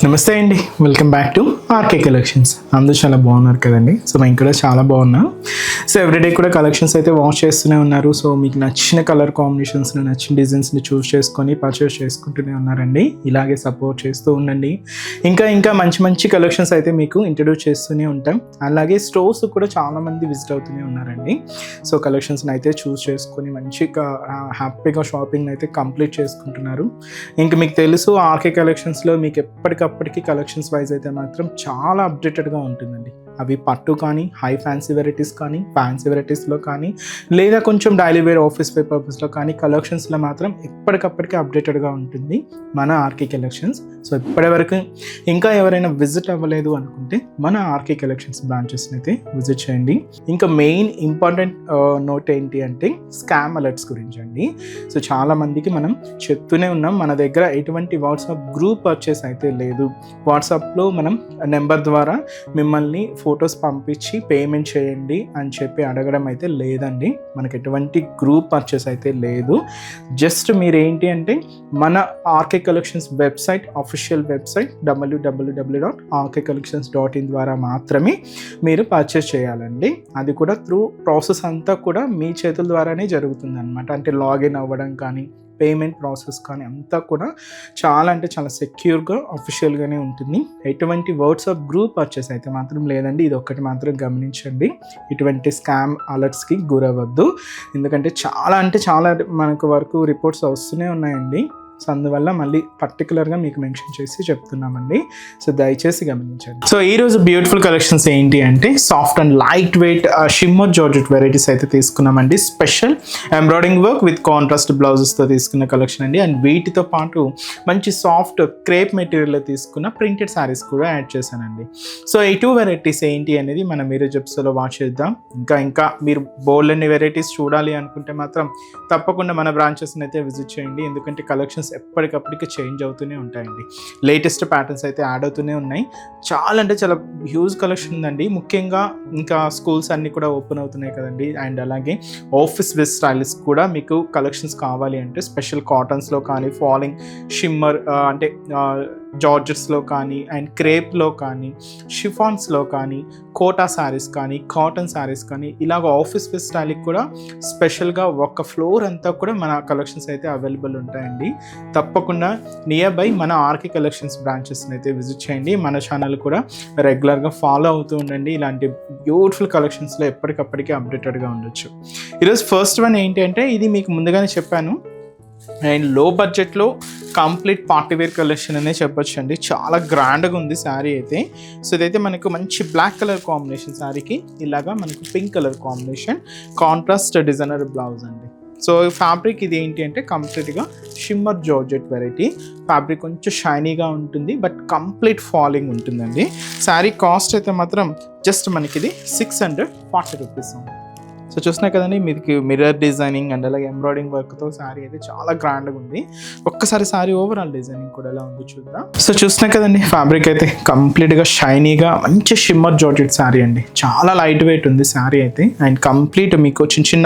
నమస్తే అండి, welcome back to RK collections. అందరూ చాలా బాగున్నారు కదండి. సో మేము కూడా చాలా బాగున్నాం. సో ఎవ్రీడే కూడా కలెక్షన్స్ అయితే వాచ్ చేస్తూనే ఉన్నారు. సో మీకు నచ్చిన కలర్ కాంబినేషన్స్ని, నచ్చిన డిజైన్స్ని చూస్ చేసుకొని పర్చేస్ చేసుకుంటూనే ఉన్నారండి. ఇలాగే సపోర్ట్ చేస్తూ ఉండండి. ఇంకా మంచి మంచి కలెక్షన్స్ అయితే మీకు ఇంట్రడ్యూస్ చేస్తూనే ఉంటాం. అలాగే స్టోర్స్ కూడా చాలామంది విజిట్ అవుతూనే ఉన్నారండి. సో కలెక్షన్స్ని అయితే చూస్ చేసుకొని మంచిగా హ్యాపీగా షాపింగ్ అయితే కంప్లీట్ చేసుకుంటున్నారు. ఇంకా మీకు తెలుసు ఆర్కే కలెక్షన్స్లో మీకు ఎప్పటికప్పటికి కలెక్షన్స్ వైజ్ అయితే మాత్రం చాలా అప్డేటెడ్గా ఉంటుందండి. అవి పట్టు కానీ, హై ఫ్యాన్సీ వెరైటీస్ కానీ, ఫ్యాన్సీ వెరైటీస్లో కానీ, లేదా కొంచెం డైలీ వేర్ ఆఫీస్ వేర్ పర్పస్లో కానీ కలెక్షన్స్లో మాత్రం ఎప్పటికప్పటికి అప్డేటెడ్గా ఉంటుంది మన ఆర్కే కలెక్షన్స్. సో ఇప్పటివరకు ఇంకా ఎవరైనా విజిట్ అవ్వలేదు అనుకుంటే మన ఆర్కే కలెక్షన్స్ బ్రాంచెస్ని అయితే విజిట్ చేయండి. ఇంకా మెయిన్ ఇంపార్టెంట్ నోట్ ఏంటి అంటే స్కామ్ అలర్ట్స్ గురించి అండి. సో చాలామందికి మనం చెప్తూనే ఉన్నాం, మన దగ్గర ఎటువంటి వాట్సాప్ గ్రూప్ పర్చేస్ అయితే లేదు. వాట్సాప్లో మనం నెంబర్ ద్వారా మిమ్మల్ని ఫొటోస్ పంపించి పేమెంట్ చేయండి అని చెప్పి అడగడం అయితే లేదండి. మనకి ఎటువంటి గ్రూప్ పర్చేస్ అయితే లేదు. జస్ట్ మీరు ఏంటి అంటే మన RK collections website, official website www.rkcollections.in ద్వారా మాత్రమే మీరు పర్చేస్ చేయాలండి. అది కూడా త్రూ ప్రాసెస్ అంతా కూడా మీ చేతుల ద్వారానే జరుగుతుంది అనమాట. అంటే లాగిన్ అవ్వడం కానీ, పేమెంట్ ప్రాసెస్ కానీ అంతా కూడా చాలా సెక్యూర్గా అఫీషియల్గానే ఉంటుంది. ఎటువంటి వాట్సాప్ గ్రూప్ పర్చేస్ అయితే మాత్రం లేదండి. ఇది ఒక్కటి మాత్రం గమనించండి. ఇటువంటి స్కామ్ అలర్ట్స్కి గురవద్దు. ఎందుకంటే చాలా మనకు వరకు రిపోర్ట్స్ వస్తూనే ఉన్నాయండి. సో అందువల్ల మళ్ళీ పర్టికులర్గా మీకు మెన్షన్ చేసి చెప్తున్నామండి. సో దయచేసి గమనించండి. సో ఈరోజు బ్యూటిఫుల్ కలెక్షన్స్ ఏంటి అంటే soft and light weight shimmer georgette varieties అయితే తీసుకున్నామండి. Special embroidering work with contrast బ్లౌజెస్తో తీసుకున్న కలెక్షన్ అండి. అండ్ వీటితో పాటు మంచి సాఫ్ట్ క్రేప్ మెటీరియల్లో తీసుకున్న ప్రింటెడ్ శారీస్ కూడా యాడ్ చేశానండి. సో ఈ టూ వెరైటీస్ ఏంటి అనేది మనం మీరు జెప్స్లో వాచ్ చేద్దాం. ఇంకా మీరు బోల్డ్ అన్ని వెరైటీస్ చూడాలి అనుకుంటే మాత్రం తప్పకుండా మన బ్రాంచెస్ని అయితే విజిట్ చేయండి. ఎందుకంటే కలెక్షన్స్ ఎప్పటికప్పటికి చేంజ్ అవుతూనే ఉంటాయండి. లేటెస్ట్ ప్యాటర్న్స్ అయితే యాడ్ అవుతూనే ఉన్నాయి. చాలా హ్యూజ్ కలెక్షన్ ఉందండి. ముఖ్యంగా ఇంకా స్కూల్స్ అన్నీ కూడా ఓపెన్ అవుతున్నాయి కదండి. అండ్ అలాగే ఆఫీస్ వేర్ స్టైల్స్ కూడా మీకు కలెక్షన్స్ కావాలి అంటే స్పెషల్ కాటన్స్లో కానీ, ఫాలింగ్ షిమ్మర్ అంటే జార్జెట్స్లో కానీ, అండ్ క్రేప్లో కానీ, షిఫాన్స్లో కానీ, కోటా శారీస్ కానీ, కాటన్ శారీస్ కానీ, ఇలాగ ఆఫీస్ వేర్ స్టైల్కి కూడా స్పెషల్గా ఒక ఫ్లోర్ అంతా కూడా మన కలెక్షన్స్ అయితే అవైలబుల్ ఉంటాయండి. తప్పకుండా నియర్ బై మన ఆర్కే కలెక్షన్స్ బ్రాంచెస్ని అయితే విజిట్ చేయండి. మన ఛానల్ కూడా రెగ్యులర్గా ఫాలో అవుతూ ఉండండి. ఇలాంటి బ్యూటిఫుల్ కలెక్షన్స్లో ఎప్పటికప్పటికీ అప్డేటెడ్గా ఉండొచ్చు. ఈరోజు ఫస్ట్ వన్ ఏంటి అంటే ఇది మీకు ముందుగానే చెప్పాను, అండ్ లో బడ్జెట్లో కంప్లీట్ పార్టీవేర్ కలెక్షన్ అనే చెప్పొచ్చు అండి. చాలా గ్రాండ్గా ఉంది శారీ అయితే. సో ఇదైతే మనకు మంచి బ్లాక్ కలర్ కాంబినేషన్ శారీకి ఇలాగా మనకు pink colour combination contrast designer blouse అండి. సో ఫ్యాబ్రిక్ ఇది ఏంటి అంటే కంప్లీట్గా షిమ్మర్ జార్జెట్ వెరైటీ. ఫ్యాబ్రిక్ కొంచెం షైనీగా ఉంటుంది, బట్ కంప్లీట్ ఫాలింగ్ ఉంటుందండి. శారీ కాస్ట్ అయితే మాత్రం జస్ట్ మనకి ఇది 640 రూపీస్ ఉంది. సో చూసినా కదండి, మీకు మిర్రర్ డిజైనింగ్ అండ్ అలాగే ఎంబ్రాయిడింగ్ వర్క్తో శారీ అయితే చాలా గ్రాండ్గా ఉంది. ఒక్కసారి శారీ ఓవరాల్ డిజైనింగ్ కూడా ఎలా ఉందో చూద్దాం. సో చూసినా కదండి, ఫ్యాబ్రిక్ అయితే కంప్లీట్గా షైనీగా మంచి షిమ్మర్ జార్జెట్ శారీ అండి. చాలా లైట్ వెయిట్ ఉంది శారీ అయితే. అండ్ కంప్లీట్ మీకు చిన్న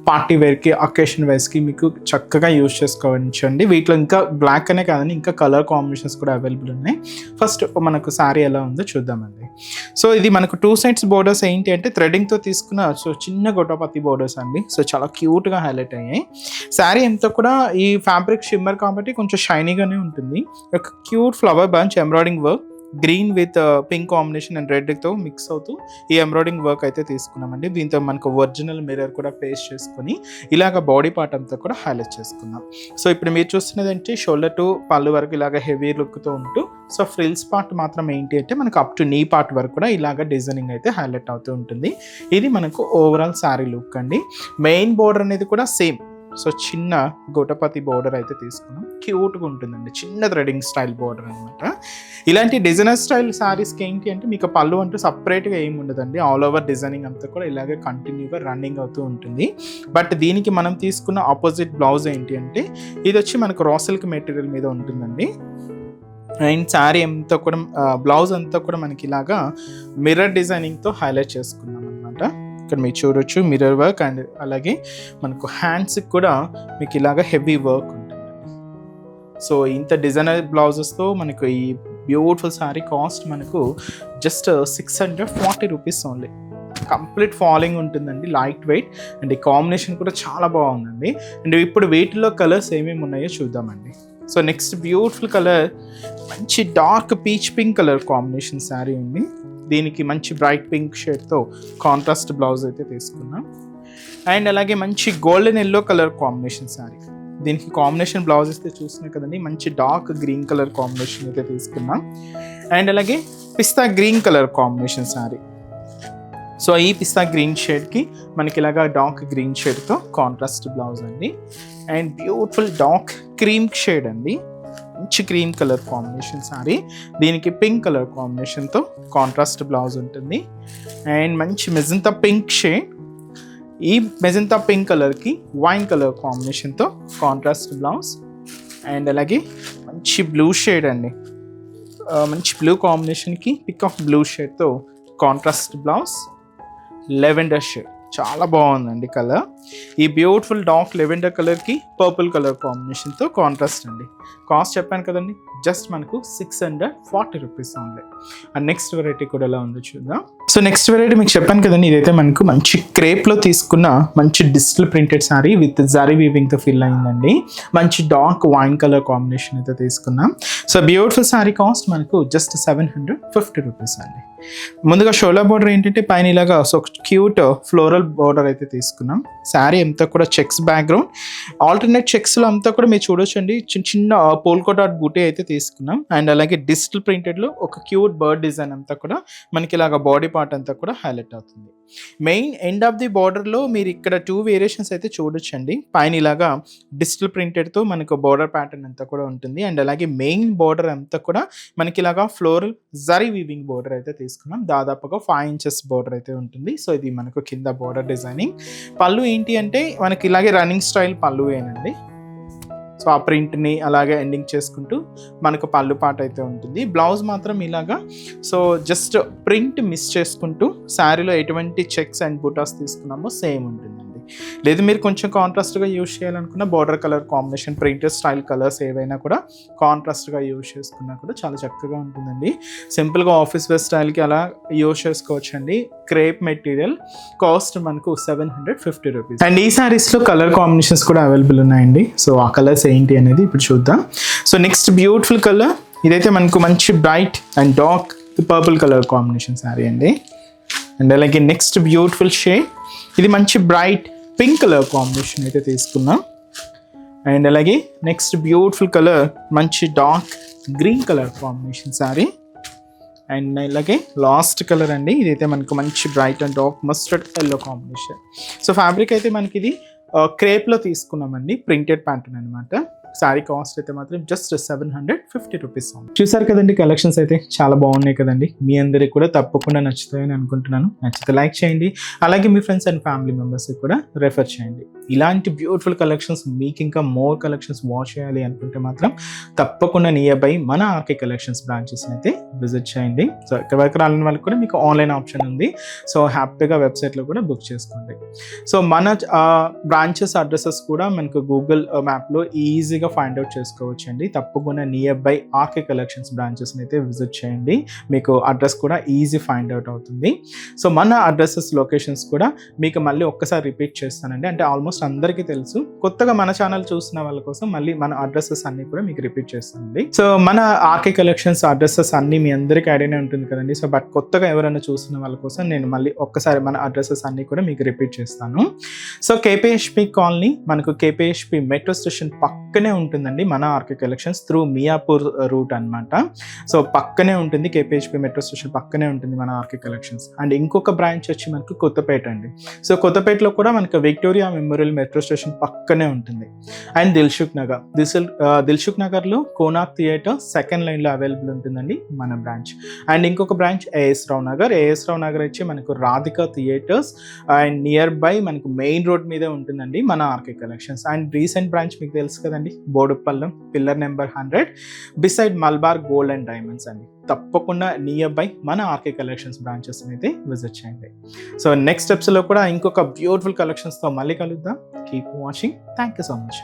పార్టీ వేర్కి, అకేషన్ వైజ్కి మీకు చక్కగా యూజ్ చేసుకోవచ్చు అండి. వీటిలో ఇంకా బ్లాక్ అనే కాదండి, ఇంకా కలర్ కాంబినేషన్స్ కూడా అవైలబుల్ ఉన్నాయి. ఫస్ట్ మనకు శారీ ఎలా ఉందో చూద్దామండి. సో ఇది మనకు 2 సైడ్స్ బోర్డర్స్ ఏంటి అంటే థ్రెడింగ్తో తీసుకున్న సో చిన్న గొట్టపత్తి బోర్డర్స్ అండి. సో చాలా క్యూట్గా హైలైట్ అయ్యాయి. శారీ అంతా కూడా ఈ ఫ్యాబ్రిక్ షిమ్మర్ కాబట్టి కొంచెం షైనీగానే ఉంటుంది. ఒక cute flower bunch embroidering work green with pink combination and రెడ్తో మిక్స్ అవుతూ ఈ ఎంబ్రాయిడింగ్ వర్క్ అయితే తీసుకున్నామండి. దీంతో మనకు ఒరిజినల్ మిర్రర్ కూడా పేస్ట్ చేసుకొని ఇలాగ బాడీ పార్ట్ అంతా కూడా హైలైట్ చేసుకున్నాం. సో ఇప్పుడు మీరు చూస్తున్నది ఏంటి, షోల్డర్ టు పళ్ళు వరకు ఇలాగ హెవీ లుక్తో ఉంటూ, సో ఫ్రిల్స్ పార్ట్ మాత్రం ఏంటి అంటే మనకు అప్ టు నీ పార్ట్ వరకు కూడా ఇలాగ డిజైనింగ్ అయితే హైలైట్ అవుతూ ఉంటుంది. ఇది మనకు ఓవరాల్ శారీ లుక్ అండి. మెయిన్ బోర్డర్ అనేది కూడా సేమ్. సో చిన్న గోటపతి బోర్డర్ అయితే తీసుకున్నాం. క్యూట్గా ఉంటుందండి, చిన్న థ్రెడింగ్ స్టైల్ బోర్డర్ అనమాట. ఇలాంటి డిజైనర్ స్టైల్ శారీస్కి ఏంటి అంటే మీకు పళ్ళు అంటూ సపరేట్గా ఏమి ఉండదండి. ఆల్ ఓవర్ డిజైనింగ్ అంతా కూడా ఇలాగే కంటిన్యూగా రన్నింగ్ అవుతూ ఉంటుంది. బట్ దీనికి మనం తీసుకున్న ఆపోజిట్ బ్లౌజ్ ఏంటి అంటే ఇది వచ్చి మనకు రా సిల్క్ మెటీరియల్ మీద ఉంటుందండి. అండ్ శారీ అంతా కూడా బ్లౌజ్ అంతా కూడా మనకి ఇలాగా మిర్రర్ డిజైనింగ్తో హైలైట్ చేసుకున్నాం అనమాట. ఇక్కడ మీరు చూడొచ్చు మిర్రర్ వర్క్, అండ్ అలాగే మనకు హ్యాండ్స్కి కూడా మీకు ఇలాగ హెవీ వర్క్ ఉంటుంది. సో ఇంత డిజైనర్ బ్లౌజెస్తో మనకు ఈ బ్యూటిఫుల్ శారీ కాస్ట్ మనకు just 640 rupees only. Complete falling ఉంటుందండి, లైట్ వెయిట్, అండ్ ఈ కాంబినేషన్ కూడా చాలా బాగుందండి. అండ్ ఇప్పుడు వీటిలో కలర్స్ ఏమేమి ఉన్నాయో చూద్దామండి. సో నెక్స్ట్ బ్యూటిఫుల్ కలర్ మంచి dark peach pink colour combination sari ఉంది. దీనికి మంచి బ్రైట్ పింక్ షేడ్తో కాంట్రాస్ట్ బ్లౌజ్ అయితే తీసుకున్నాం. అండ్ అలాగే మంచి golden yellow colour combination sari, దీనికి కాంబినేషన్ బ్లౌజ్ అయితే చూస్తున్నాయి కదండి, మంచి డార్క్ గ్రీన్ కలర్ కాంబినేషన్ అయితే తీసుకున్నాం. అండ్ అలాగే pista green colour combination sari. So ఈ పిస్తా గ్రీన్ షేడ్కి మనకి ఇలాగా డార్క్ గ్రీన్ షేడ్తో కాంట్రాస్ట్ బ్లౌజ్ అండి. And beautiful dark cream shade అండి, మంచి క్రీమ్ కలర్ కాంబినేషన్ శారీ, దీనికి పింక్ కలర్ కాంబినేషన్తో కాంట్రాస్ట్ బ్లౌజ్ ఉంటుంది. అండ్ మంచి మెజంతా పింక్ షేడ్, ఈ మెజంతా పింక్ కలర్కి వైన్ కలర్ కాంబినేషన్తో కాంట్రాస్ట్ బ్లౌజ్. అండ్ అలాగే మంచి బ్లూ షేడ్ అండి, మంచి బ్లూ కాంబినేషన్కి పిక్ ఆఫ్ బ్లూ షేడ్తో కాంట్రాస్ట్ బ్లౌజ్. లెవెండర్ షేడ్ చాలా బాగుందండి కలర్, ఈ బ్యూటిఫుల్ డార్క్ లెవెండర్ కలర్కి పర్పుల్ కలర్ కాంబినేషన్తో కాంట్రాస్ట్ అండి. కాస్ట్ చెప్పాను కదండి, జస్ట్ మనకు 640 rupees only. And next variety కూడా ఎలా ఉందో చూద్దాం. సో నెక్స్ట్ వెరైటీ మీకు చెప్పాను కదండి, ఇదైతే మనకు మంచి క్రేప్లో తీసుకున్న మంచి digital printed sari with zari వీవింగ్తో ఫిల్ అయిందండి. మంచి డార్క్ వైన్ కలర్ కాంబినేషన్ అయితే తీసుకున్నాం. సో బ్యూటిఫుల్ శారీ కాస్ట్ మనకు జస్ట్ 750 రూపీస్ అండి. ముందుగా షోలా బోర్డర్ ఏంటంటే పైన ఇలాగా సో క్యూట్ ఫ్లోరల్ బోర్డర్ అయితే తీసుకున్నాం. శారీ అంతా కూడా చెక్స్ బ్యాక్గ్రౌండ్, ఆల్టర్నేట్ చెక్స్లో అంతా కూడా మీరు చూడొచ్చండి, చిన్న చిన్న పోల్కో డాట్ బూటీ అయితే తీసుకున్నాం. అండ్ అలాగే డిజిటల్ ప్రింటెడ్లో ఒక క్యూట్ బర్డ్ డిజైన్ అంతా కూడా మనకి ఇలాగ బాడీ పార్ట్ అంతా కూడా హైలైట్ అవుతుంది. మెయిన్ ఎండ్ ఆఫ్ ది బార్డర్లో మీరు ఇక్కడ 2 వేరియేషన్స్ అయితే చూడొచ్చండి. పైన ఇలాగా డిజిటల్ ప్రింటెడ్తో మనకు బార్డర్ ప్యాటర్న్ అంతా కూడా ఉంటుంది. అండ్ అలాగే మెయిన్ బార్డర్ అంతా కూడా మనకి ఇలాగా ఫ్లోరల్ జరీ వీవింగ్ బార్డర్ అయితే తీసుకున్నాం. దాదాపుగా 5 inches బార్డర్ అయితే ఉంటుంది. సో ఇది మనకు కింద బార్డర్ డిజైనింగ్. పళ్ళు ఏంటి అంటే మనకి ఇలాగే రన్నింగ్ స్టైల్ పళ్ళు ఏనండి. సో ఆ ప్రింట్ని అలాగే ఎండింగ్ చేసుకుంటూ మనకు పళ్ళు పాట అయితే ఉంటుంది. బ్లౌజ్ మాత్రం ఇలాగా సో జస్ట్ ప్రింట్ మిస్ చేసుకుంటూ శారీలో ఎటువంటి చెక్స్ అండ్ బుటాస్ తీసుకున్నామో సేమ్ ఉంటుందండి. లేదు మీరు కొంచెం కాంట్రాస్ట్గా యూజ్ చేయాలనుకున్న border colour combination printed style colours ఏవైనా కూడా కాంట్రాస్ట్గా యూజ్ చేసుకున్నా కూడా చాలా చక్కగా ఉంటుందండి. సింపుల్గా ఆఫీస్ వేర్ స్టైల్కి అలా యూజ్ చేసుకోవచ్చండి. క్రేప్ మెటీరియల్, కాస్ట్ మనకు 750 రూపీస్. అండ్ ఈ శారీస్లో కలర్ కాంబినేషన్స్ కూడా అవైలబుల్ ఉన్నాయండి. సో ఆ కలర్స్ ఏంటి అనేది ఇప్పుడు చూద్దాం. సో నెక్స్ట్ బ్యూటిఫుల్ కలర్, ఇదైతే మనకు మంచి bright and dark purple colour combination sari అండి. అండ్ అలాగే నెక్స్ట్ బ్యూటిఫుల్ షేడ్, ఇది మంచి బ్రైట్ పింక్ కలర్ కాంబినేషన్ అయితే తీసుకున్నాం. అండ్ అలాగే నెక్స్ట్ బ్యూటిఫుల్ కలర్ మంచి dark green colour combination sari. And అలాగే లాస్ట్ కలర్ అండి, ఇదైతే మనకు మంచి bright and dark mustard yellow combination. So fabric అయితే మనకి ఇది క్రేప్లో తీసుకున్నామండి, ప్రింటెడ్ ప్యాటర్న్ అనమాట. శారీ కాస్ట్ అయితే మాత్రం జస్ట్ 750 రూపీస్. చూసారు కదండి, కలెక్షన్స్ అయితే చాలా బాగున్నాయి కదండి. మీ అందరికి కూడా తప్పకుండా నచ్చుతాయని అనుకుంటున్నాను. నచ్చితే లైక్ చేయండి, అలాగే మీ ఫ్రెండ్స్ అండ్ ఫ్యామిలీ మెంబర్స్కి కూడా రెఫర్ చేయండి. ఇలాంటి బ్యూటిఫుల్ కలెక్షన్స్ మీకు ఇంకా మోర్ కలెక్షన్స్ వాచ్ చేయాలి అనుకుంటే మాత్రం తప్పకుండా నియర్ బై మన ఆర్కే కలెక్షన్స్ బ్రాంచెస్ అయితే విజిట్ చేయండి. సో ఇక్కడ వరకు రాలని వాళ్ళకి కూడా మీకు ఆన్లైన్ ఆప్షన్ ఉంది. సో హ్యాపీగా వెబ్సైట్లో కూడా బుక్ చేసుకోండి. సో మన బ్రాంచెస్ అడ్రసెస్ కూడా మనకు గూగుల్ మ్యాప్లో ఈజీగా ఫైండ్ అవుట్ చేసుకోవచ్చు అండి. తప్పకుండా near by RK collections branches అయితే విజిట్ చేయండి, మీకు అడ్రస్ కూడా ఈజీ ఫైండ్ అవుట్ అవుతుంది. సో మన అడ్రసెస్ లొకేషన్స్ కూడా మీకు మళ్ళీ ఒక్కసారి రిపీట్ చేస్తానండి. అంటే ఆల్మోస్ట్ అందరికీ తెలుసు, కొత్తగా మన ఛానల్ చూసిన వాళ్ళ కోసం మళ్ళీ మన అడ్రసెస్ అన్ని కూడా మీకు రిపీట్ చేస్తానండి. సో మన ఆర్కే కలెక్షన్స్ అడ్రసెస్ అన్ని మీ అందరికీ ఐడియానే ఉంటుంది కదండి. సో బట్ కొత్తగా ఎవరైనా చూసిన వాళ్ళ కోసం నేను మళ్ళీ ఒక్కసారి మన అడ్రసెస్ అన్ని కూడా మీకు రిపీట్ చేస్తాను. సో కేపీహెచ్పి కాలనీ, మనకు కేపీహెచ్పి మెట్రో స్టేషన్ పక్కనే ఉంటుందండి మన RK collections, through Miyapur route అనమాట. సో పక్కనే ఉంటుంది, కేపీహెచ్పి మెట్రో స్టేషన్ పక్కనే ఉంటుంది మన ఆర్కే కలెక్షన్స్. అండ్ ఇంకొక బ్రాంచ్ వచ్చి మనకు కొత్తపేట అండి. సో కొత్తపేటలో కూడా మనకు విక్టోరియా మెమోరియల్ మెట్రో స్టేషన్ పక్కనే ఉంటుంది. అండ్ దిల్సుఖ్ నగర్లో కోనాక్ థియేటర్ సెకండ్ లైన్లో అవైలబుల్ ఉంటుందండి మన బ్రాంచ్. అండ్ ఇంకొక బ్రాంచ్ ఏఎస్ రావు నగర్ వచ్చి మనకు Radhika theatres and nearby మనకు మెయిన్ రోడ్ మీదే ఉంటుందండి మన RK collections. And recent branch మీకు తెలుసు కదండి, బోడుపల్లం pillar number 100 beside Malabar gold and diamonds అండి. తప్పకుండా నియర్ బై మన ఆర్కే కలెక్షన్స్ బ్రాంచెస్ అయితే విజిట్ చేయండి. సో నెక్స్ట్ స్టెప్స్లో కూడా ఇంకొక బ్యూటిఫుల్ కలెక్షన్స్తో మళ్ళీ కలుద్దాం. Keep watching. Thank you so much.